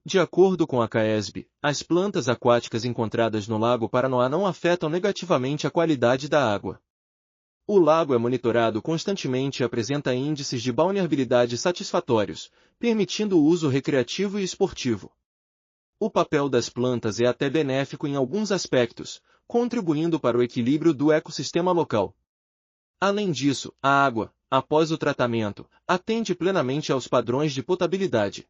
De acordo com a CAESB, as plantas aquáticas encontradas no Lago Paranoá não afetam negativamente a qualidade da água. O lago é monitorado constantemente e apresenta índices de balneabilidade satisfatórios, permitindo o uso recreativo e esportivo. O papel das plantas é até benéfico em alguns aspectos, contribuindo para o equilíbrio do ecossistema local. Além disso, a água, após o tratamento, atende plenamente aos padrões de potabilidade.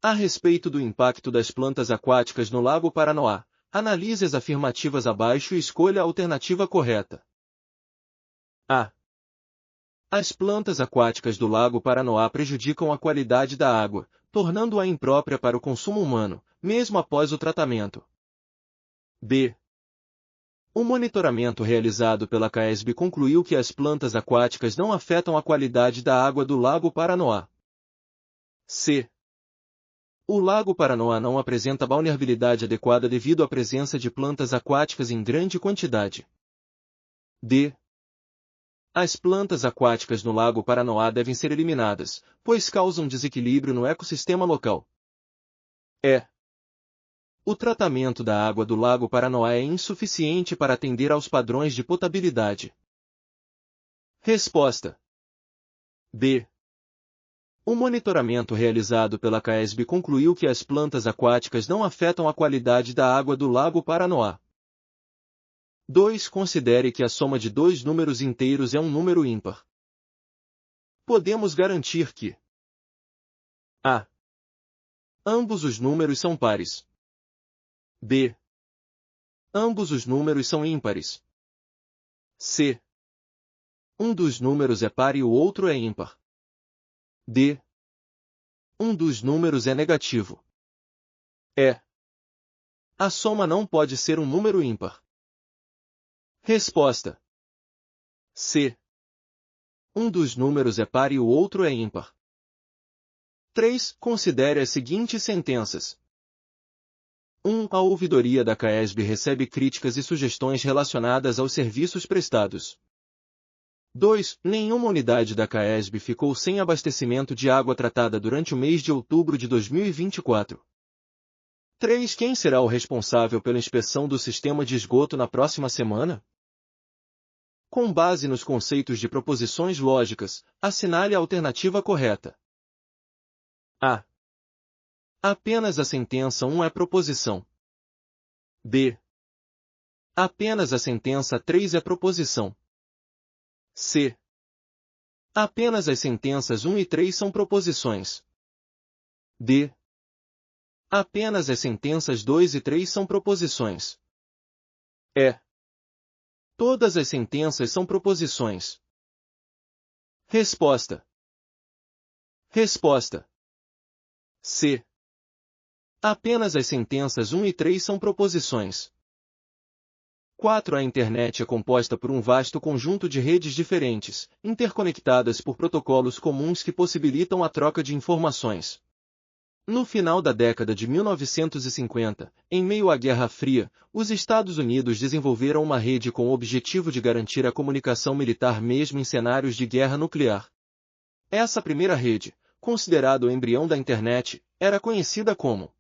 A respeito do impacto das plantas aquáticas no Lago Paranoá, analise as afirmativas abaixo e escolha a alternativa correta. A. As plantas aquáticas do Lago Paranoá prejudicam a qualidade da água, tornando-a imprópria para o consumo humano, mesmo após o tratamento. B. O monitoramento realizado pela CAESB concluiu que as plantas aquáticas não afetam a qualidade da água do Lago Paranoá. C. O Lago Paranoá não apresenta balneabilidade adequada devido à presença de plantas aquáticas em grande quantidade. D. As plantas aquáticas no Lago Paranoá devem ser eliminadas, pois causam desequilíbrio no ecossistema local. E. O tratamento da água do Lago Paranoá é insuficiente para atender aos padrões de potabilidade. Resposta: B. O monitoramento realizado pela CAESB concluiu que as plantas aquáticas não afetam a qualidade da água do Lago Paranoá. 2. Considere que a soma de dois números inteiros é um número ímpar. Podemos garantir que a. Ambos os números são pares. b. Ambos os números são ímpares. c. Um dos números é par e o outro é ímpar. d. Um dos números é negativo. e. A soma não pode ser um número ímpar. Resposta: C. Um dos números é par e o outro é ímpar. 3. Considere as seguintes sentenças. 1. A ouvidoria da CAESB recebe críticas e sugestões relacionadas aos serviços prestados. 2. Nenhuma unidade da CAESB ficou sem abastecimento de água tratada durante o mês de outubro de 2024. 3. Quem será o responsável pela inspeção do sistema de esgoto na próxima semana? Com base nos conceitos de proposições lógicas, assinale a alternativa correta. A. Apenas a sentença 1 é proposição. B. Apenas a sentença 3 é proposição. C. Apenas as sentenças 1 e 3 são proposições. D. Apenas as sentenças 2 e 3 são proposições. E. Todas as sentenças são proposições. Resposta: C. Apenas as sentenças 1 e 3 são proposições. 4. A internet é composta por um vasto conjunto de redes diferentes, interconectadas por protocolos comuns que possibilitam a troca de informações. No final da década de 1950, em meio à Guerra Fria, os Estados Unidos desenvolveram uma rede com o objetivo de garantir a comunicação militar mesmo em cenários de guerra nuclear. Essa primeira rede, considerada o embrião da internet, era conhecida como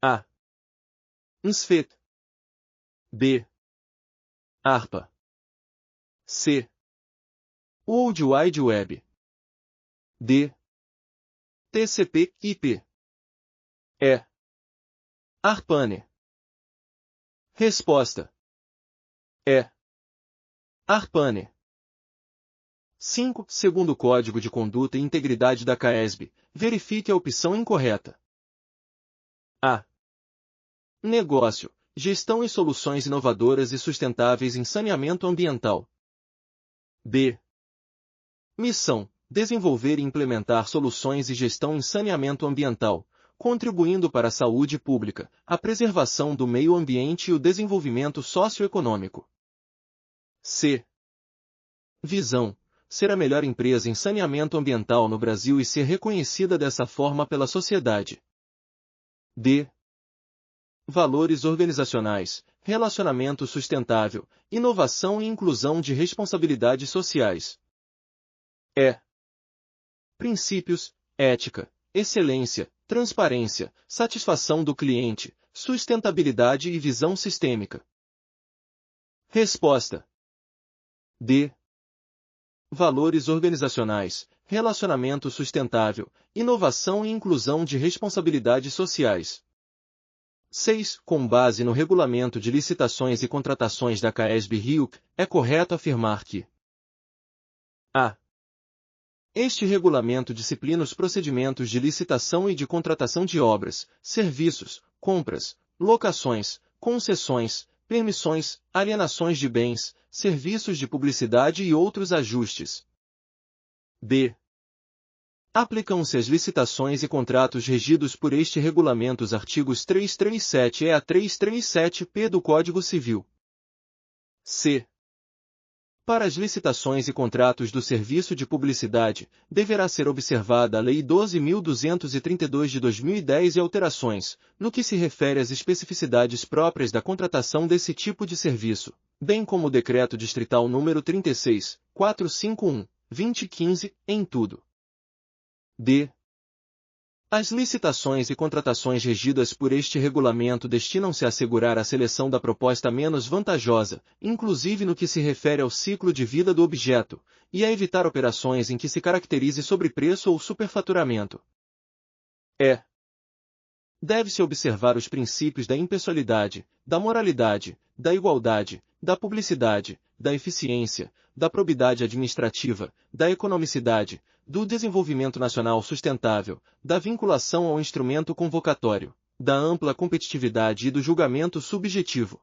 A. NSFET, B. ARPA, C. World Wide Web, D. TCP/IP, E. ARPANE. Resposta: E. ARPANE. 5. Segundo o Código de Conduta e Integridade da CAESB, verifique a opção incorreta. A. Negócio, gestão e soluções inovadoras e sustentáveis em saneamento ambiental. B. Missão, desenvolver e implementar soluções e gestão em saneamento ambiental, contribuindo para a saúde pública, a preservação do meio ambiente e o desenvolvimento socioeconômico. C. Visão, ser a melhor empresa em saneamento ambiental no Brasil e ser reconhecida dessa forma pela sociedade. D. Valores organizacionais, relacionamento sustentável, inovação e inclusão de responsabilidades sociais. E. Princípios, ética, excelência, transparência, satisfação do cliente, sustentabilidade e visão sistêmica. Resposta D. Valores organizacionais, relacionamento sustentável, inovação e inclusão de responsabilidades sociais. 6. Com base no Regulamento de Licitações e Contratações da CAESB-RIUC, é correto afirmar que a. Este regulamento disciplina os procedimentos de licitação e de contratação de obras, serviços, compras, locações, concessões, permissões, alienações de bens, serviços de publicidade e outros ajustes. B. Aplicam-se às licitações e contratos regidos por este regulamento os artigos 337-E a 337-P do Código Civil. C. Para as licitações e contratos do serviço de publicidade, deverá ser observada a Lei 12.232 de 2010 e alterações, no que se refere às especificidades próprias da contratação desse tipo de serviço, bem como o Decreto Distrital nº 36.451/2015, em tudo. D. As licitações e contratações regidas por este regulamento destinam-se a assegurar a seleção da proposta menos vantajosa, inclusive no que se refere ao ciclo de vida do objeto, e a evitar operações em que se caracterize sobrepreço ou superfaturamento. E. Deve-se observar os princípios da impessoalidade, da moralidade, da igualdade, da publicidade, da eficiência, da probidade administrativa, da economicidade, do desenvolvimento nacional sustentável, da vinculação ao instrumento convocatório, da ampla competitividade e do julgamento subjetivo.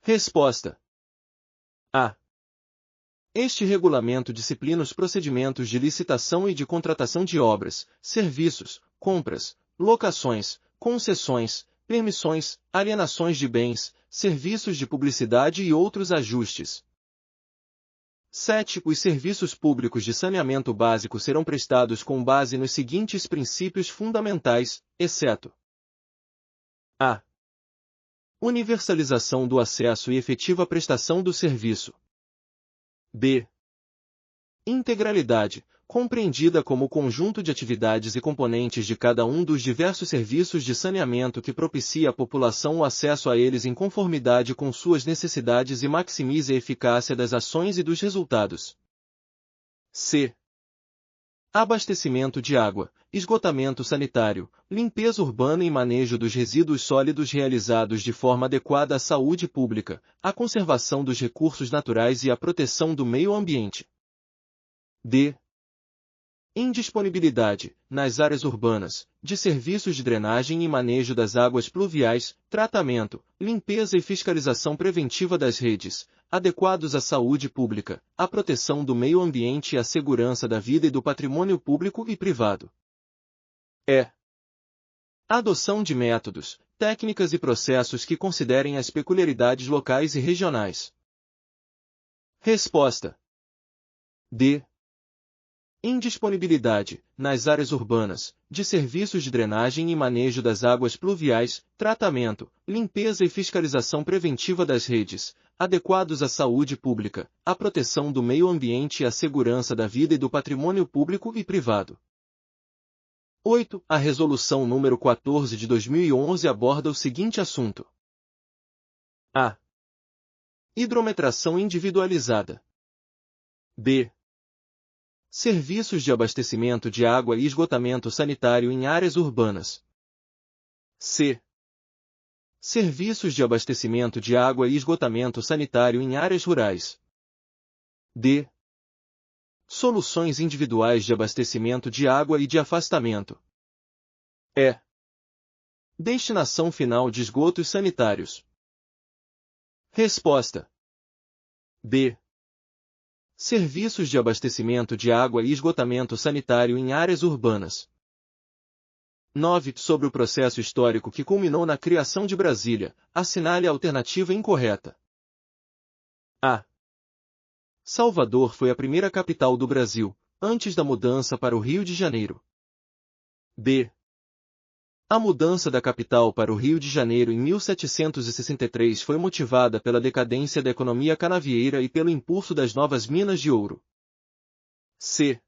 Resposta A. Este regulamento disciplina os procedimentos de licitação e de contratação de obras, serviços, compras, locações, concessões, permissões, alienações de bens, serviços de publicidade e outros ajustes. 7. Os serviços públicos de saneamento básico serão prestados com base nos seguintes princípios fundamentais, exceto a. Universalização do acesso e efetiva prestação do serviço. B. Integralidade, compreendida como o conjunto de atividades e componentes de cada um dos diversos serviços de saneamento que propicia à população o acesso a eles em conformidade com suas necessidades e maximize a eficácia das ações e dos resultados. C. Abastecimento de água, esgotamento sanitário, limpeza urbana e manejo dos resíduos sólidos realizados de forma adequada à saúde pública, à conservação dos recursos naturais e à proteção do meio ambiente. D. Indisponibilidade, nas áreas urbanas, de serviços de drenagem e manejo das águas pluviais, tratamento, limpeza e fiscalização preventiva das redes, adequados à saúde pública, à proteção do meio ambiente e à segurança da vida e do patrimônio público e privado. E. Adoção de métodos, técnicas e processos que considerem as peculiaridades locais e regionais. Resposta D. Indisponibilidade, nas áreas urbanas, de serviços de drenagem e manejo das águas pluviais, tratamento, limpeza e fiscalização preventiva das redes, adequados à saúde pública, à proteção do meio ambiente e à segurança da vida e do patrimônio público e privado. 8. A Resolução nº 14 de 2011 aborda o seguinte assunto. A. Hidrometração individualizada. B. Serviços de abastecimento de água e esgotamento sanitário em áreas urbanas. C. Serviços de abastecimento de água e esgotamento sanitário em áreas rurais. D. Soluções individuais de abastecimento de água e de afastamento. E. Destinação final de esgotos sanitários. Resposta B. Serviços de abastecimento de água e esgotamento sanitário em áreas urbanas. 9. Sobre o processo histórico que culminou na criação de Brasília, assinale a alternativa incorreta. A. Salvador foi a primeira capital do Brasil, antes da mudança para o Rio de Janeiro. B. A mudança da capital para o Rio de Janeiro em 1763 foi motivada pela decadência da economia canavieira e pelo impulso das novas minas de ouro. C.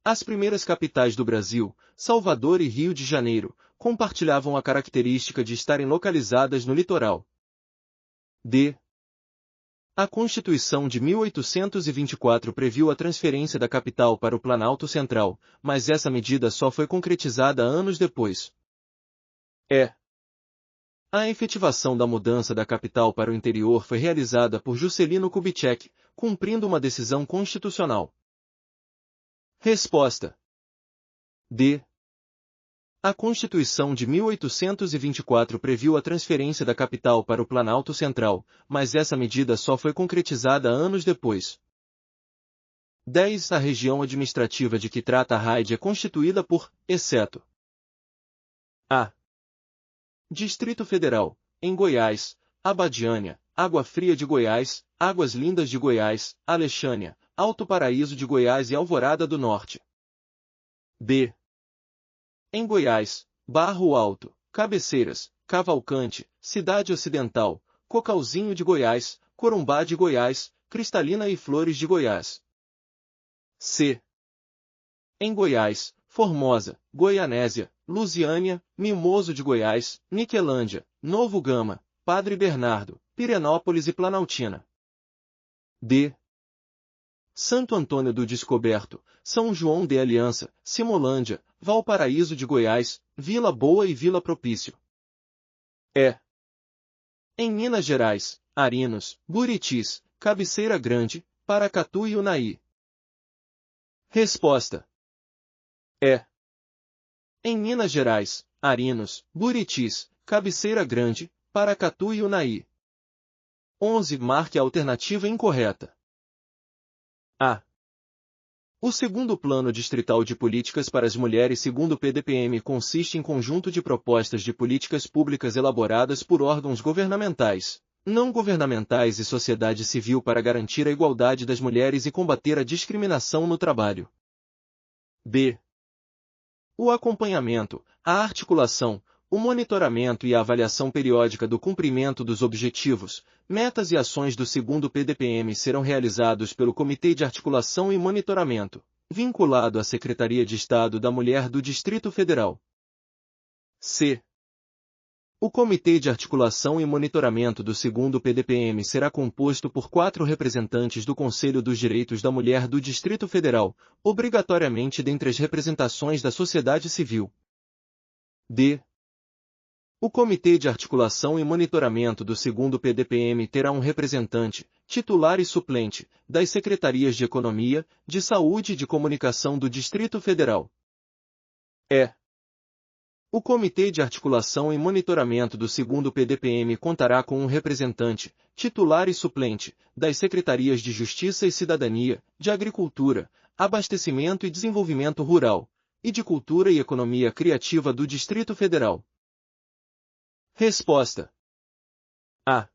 As primeiras capitais do Brasil, Salvador e Rio de Janeiro, compartilhavam a característica de estarem localizadas no litoral. D. A Constituição de 1824 previu a transferência da capital para o Planalto Central, mas essa medida só foi concretizada anos depois. E. A efetivação da mudança da capital para o interior foi realizada por Juscelino Kubitschek, cumprindo uma decisão constitucional. Resposta. D. A Constituição de 1824 previu a transferência da capital para o Planalto Central, mas essa medida só foi concretizada anos depois. 10. A região administrativa de que trata a RAID é constituída por, exceto a. Distrito Federal, em Goiás, Abadiânia, Água Fria de Goiás, Águas Lindas de Goiás, Alexânia, Alto Paraíso de Goiás e Alvorada do Norte. B. Em Goiás, Barro Alto, Cabeceiras, Cavalcante, Cidade Ocidental, Cocalzinho de Goiás, Corumbá de Goiás, Cristalina e Flores de Goiás. C. Em Goiás, Formosa, Goianésia, Lusiânia, Mimoso de Goiás, Niquelândia, Novo Gama, Padre Bernardo, Pirenópolis e Planaltina. D. Santo Antônio do Descoberto, São João de Aliança, Simolândia, Valparaíso de Goiás, Vila Boa e Vila Propício. E. Em Minas Gerais, Arinos, Buritis, Cabeceira Grande, Paracatu e Unaí. Resposta. E. Em Minas Gerais, Arinos, Buritis, Cabeceira Grande, Paracatu e Unaí. 11. Marque a alternativa incorreta. A. O segundo Plano Distrital de Políticas para as Mulheres segundo o PDPM consiste em conjunto de propostas de políticas públicas elaboradas por órgãos governamentais, não governamentais e sociedade civil para garantir a igualdade das mulheres e combater a discriminação no trabalho. B. O acompanhamento, a articulação, o monitoramento e a avaliação periódica do cumprimento dos objetivos, metas e ações do segundo PDPM serão realizados pelo Comitê de Articulação e Monitoramento, vinculado à Secretaria de Estado da Mulher do Distrito Federal. C. O Comitê de Articulação e Monitoramento do segundo PDPM será composto por 4 representantes do Conselho dos Direitos da Mulher do Distrito Federal, obrigatoriamente dentre as representações da sociedade civil. D. O Comitê de Articulação e Monitoramento do segundo PDPM terá um representante, titular e suplente, das Secretarias de Economia, de Saúde e de Comunicação do Distrito Federal. E. O Comitê de Articulação e Monitoramento do segundo PDPM contará com um representante, titular e suplente, das Secretarias de Justiça e Cidadania, de Agricultura, Abastecimento e Desenvolvimento Rural, e de Cultura e Economia Criativa do Distrito Federal. Resposta. A.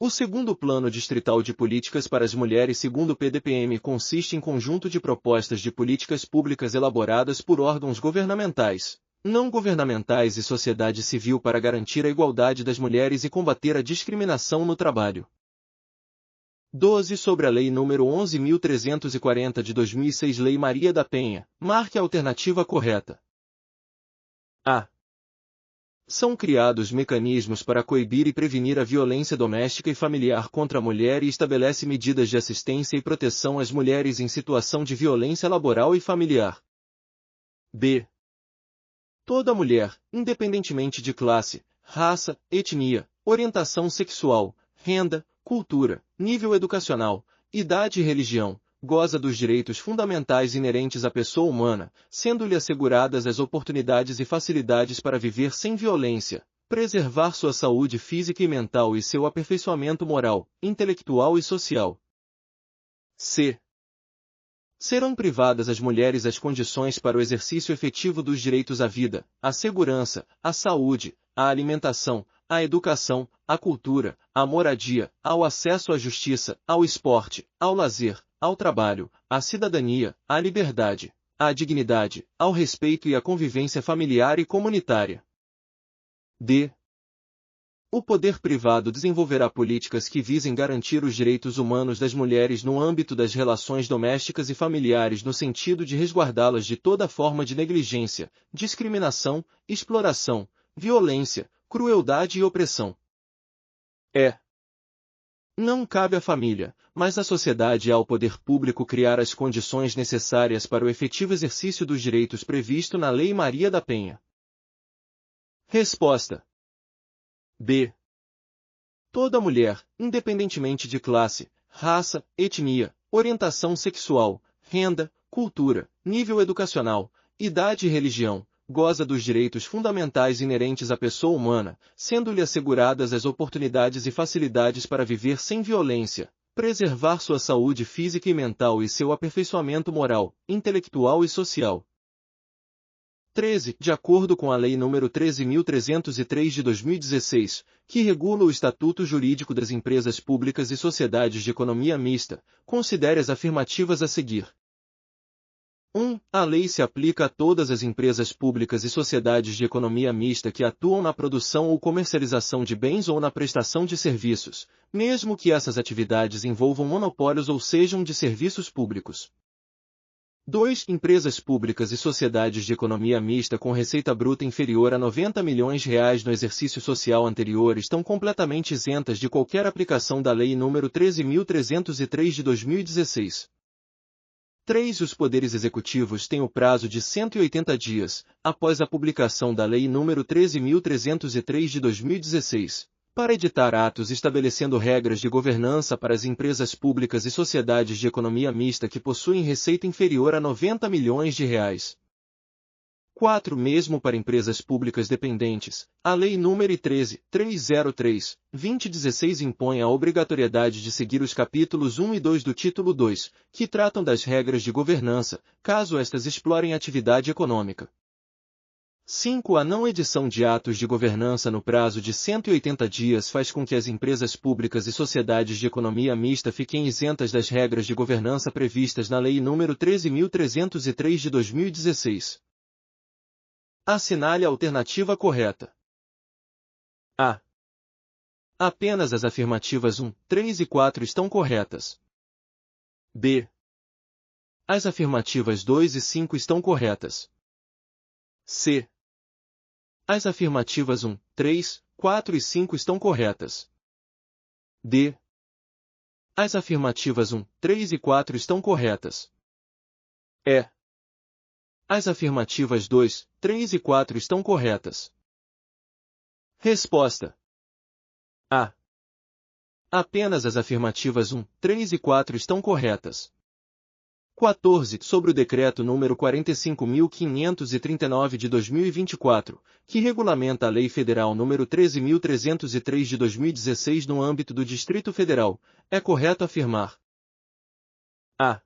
O segundo Plano Distrital de Políticas para as Mulheres segundo o PDPM consiste em conjunto de propostas de políticas públicas elaboradas por órgãos governamentais, não governamentais e sociedade civil para garantir a igualdade das mulheres e combater a discriminação no trabalho. 12. Sobre a Lei nº 11.340 de 2006 Lei Maria da Penha, marque a alternativa correta. A. São criados mecanismos para coibir e prevenir a violência doméstica e familiar contra a mulher e estabelece medidas de assistência e proteção às mulheres em situação de violência laboral e familiar. B. Toda mulher, independentemente de classe, raça, etnia, orientação sexual, renda, cultura, nível educacional, idade e religião, goza dos direitos fundamentais inerentes à pessoa humana, sendo-lhe asseguradas as oportunidades e facilidades para viver sem violência, preservar sua saúde física e mental e seu aperfeiçoamento moral, intelectual e social. C. Serão privadas as mulheres as condições para o exercício efetivo dos direitos à vida, à segurança, à saúde, à alimentação, à educação, à cultura, à moradia, ao acesso à justiça, ao esporte, ao lazer, ao trabalho, à cidadania, à liberdade, à dignidade, ao respeito e à convivência familiar e comunitária. D. O poder privado desenvolverá políticas que visem garantir os direitos humanos das mulheres no âmbito das relações domésticas e familiares no sentido de resguardá-las de toda forma de negligência, discriminação, exploração, violência, crueldade e opressão. Não cabe à família, mas à sociedade e ao poder público criar as condições necessárias para o efetivo exercício dos direitos previsto na Lei Maria da Penha. Resposta: B. Toda mulher, independentemente de classe, raça, etnia, orientação sexual, renda, cultura, nível educacional, idade e religião, goza dos direitos fundamentais inerentes à pessoa humana, sendo-lhe asseguradas as oportunidades e facilidades para viver sem violência, preservar sua saúde física e mental e seu aperfeiçoamento moral, intelectual e social. 13. De acordo com a Lei nº 13.303 de 2016, que regula o Estatuto Jurídico das Empresas Públicas e Sociedades de Economia Mista, considere as afirmativas a seguir. 1. A lei se aplica a todas as empresas públicas e sociedades de economia mista que atuam na produção ou comercialização de bens ou na prestação de serviços, mesmo que essas atividades envolvam monopólios ou sejam de serviços públicos. 2. Empresas públicas e sociedades de economia mista com receita bruta inferior a R$90 milhões no exercício social anterior estão completamente isentas de qualquer aplicação da Lei nº 13.303 de 2016. 3. Os poderes executivos têm o prazo de 180 dias, após a publicação da Lei nº 13.303 de 2016, para editar atos estabelecendo regras de governança para as empresas públicas e sociedades de economia mista que possuem receita inferior a R$90 milhões. 4. Mesmo para empresas públicas dependentes, a Lei nº 13.303/2016 impõe a obrigatoriedade de seguir os capítulos 1 e 2 do título 2, que tratam das regras de governança, caso estas explorem atividade econômica. 5. A não edição de atos de governança no prazo de 180 dias faz com que as empresas públicas e sociedades de economia mista fiquem isentas das regras de governança previstas na Lei nº 13.303 de 2016. Assinale a alternativa correta. A. Apenas as afirmativas 1, 3 e 4 estão corretas. B. As afirmativas 2 e 5 estão corretas. C. As afirmativas 1, 3, 4 e 5 estão corretas. D. As afirmativas 1, 3 e 4 estão corretas. E. As afirmativas 2, 3 e 4 estão corretas. Resposta: A. Apenas as afirmativas 1, 3 e 4 estão corretas. 14. Sobre o Decreto nº 45.539 de 2024, que regulamenta a Lei Federal nº 13.303 de 2016 no âmbito do Distrito Federal, é correto afirmar: A.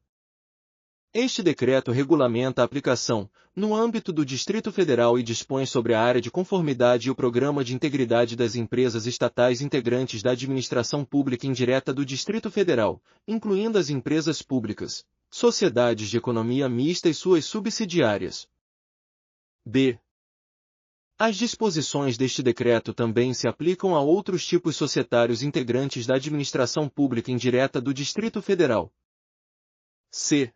Este decreto regulamenta a aplicação, no âmbito do Distrito Federal e dispõe sobre a área de conformidade e o programa de integridade das empresas estatais integrantes da administração pública indireta do Distrito Federal, incluindo as empresas públicas, sociedades de economia mista e suas subsidiárias. B. As disposições deste decreto também se aplicam a outros tipos societários integrantes da administração pública indireta do Distrito Federal. C.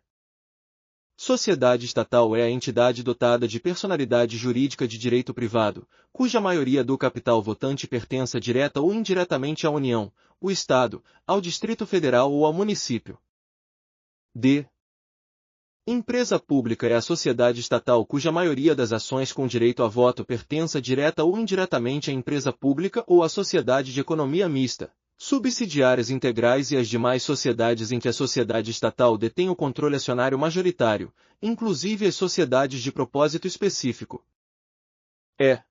Sociedade estatal é a entidade dotada de personalidade jurídica de direito privado, cuja maioria do capital votante pertença direta ou indiretamente à União, o Estado, ao Distrito Federal ou ao município. D. Empresa pública é a sociedade estatal cuja maioria das ações com direito a voto pertença direta ou indiretamente à empresa pública ou à sociedade de economia mista, subsidiárias integrais e as demais sociedades em que a sociedade estatal detém o controle acionário majoritário, inclusive as sociedades de propósito específico. E.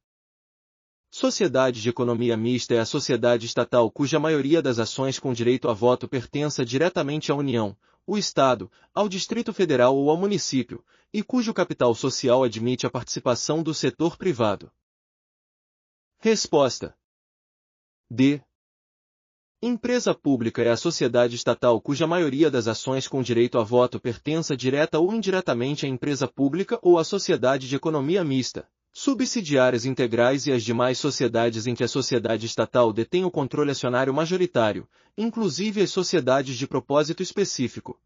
Sociedade de economia mista é a sociedade estatal cuja maioria das ações com direito a voto pertença diretamente à União, o Estado, ao Distrito Federal ou ao município, e cujo capital social admite a participação do setor privado. Resposta: D. Empresa pública é a sociedade estatal cuja maioria das ações com direito a voto pertença direta ou indiretamente à empresa pública ou à sociedade de economia mista, subsidiárias integrais e as demais sociedades em que a sociedade estatal detém o controle acionário majoritário, inclusive as sociedades de propósito específico.